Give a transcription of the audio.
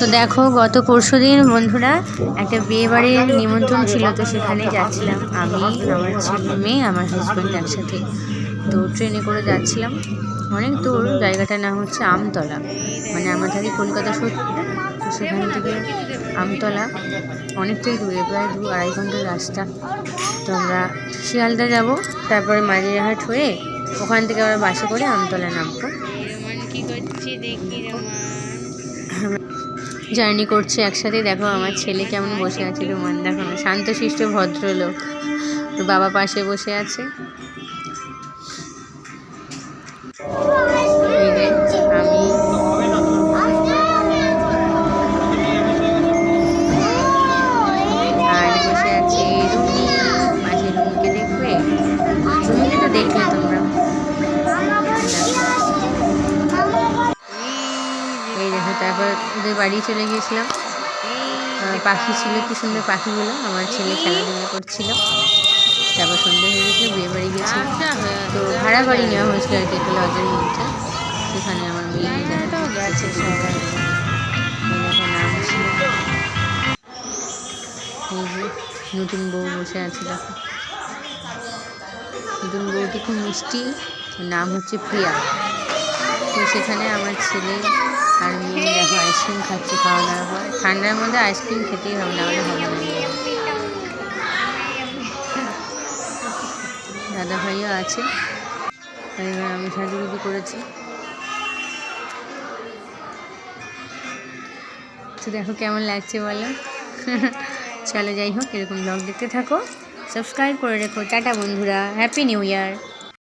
তো দেখো গত পরশুদিন বন্ধুরা একটা বিয়ে বাড়ির নিমন্ত্রণ ছিল, তো সেখানে যাচ্ছিলাম আমি, আমার ছেলে মেয়ে, আমার হাজব্যান্ড একসাথে। তো ট্রেনে করে যাচ্ছিলাম, অনেক দূর। জায়গাটার নাম হচ্ছে আমতলা, মানে আমার থাকি কলকাতা সত্যি। তো সেখান থেকে আমতলা অনেকটাই দূরে, প্রায় 2-2.5 ঘন্টার রাস্তা। তো আমরা শিয়ালদা যাব, তারপরে মাঝেরহাট হয়ে ওখান থেকে আবার বাসে করে আমতলা নামবো। কি করছি দেখি জার্নি করছে একসাথে। দেখো আমার ছেলে কেমন বসে আছে, রোমান দেখো না, শান্তশিষ্ট ভদ্রলোক। ওর বাবা পাশে বসে আছে। আমি আর বসে আছে রুমি, পাশে রুমিকে দেখবে, রুমিকে তো দেখলে তোমরা। এই দেখো, তারপর ওদের বাড়ি চলে গিয়েছিলাম। পাখি ছিল, কি সুন্দর পাখিগুলো, আমার ছেলে খেলাধুলা করছিল। তারপর সন্ধ্যে হয়ে গেছিলো, বিয়ে বাড়ি গেছিলাম। তো ভাড়া বাড়ি নেওয়া হয়েছিল আর কি, একটা লজের মধ্যে। সেখানে আমার মেয়ে গেছে, সবাই নাম ছিল। এই যে নতুন বউ বসে আছে, দেখো নতুন বউটি খুব মিষ্টি, নাম হচ্ছে প্রিয়া। তো সেখানে আমার ছেলে আর মেয়ে দেখো আইসক্রিম খাচ্ছে, খাওয়া দাওয়ার পর। ঠান্ডার মধ্যে আইসক্রিম খেতেই হবে, না হলে হবে না। দাদা ভাইও আছে, এবার আমি সাজুগুজু করেছি। তো দেখো কেমন লাগছে বলো। চলো যাই হোক, এরকম ব্লগ দেখতে থাকো, সাবস্ক্রাইব করে রেখো। টাটা বন্ধুরা, হ্যাপি নিউ ইয়ার।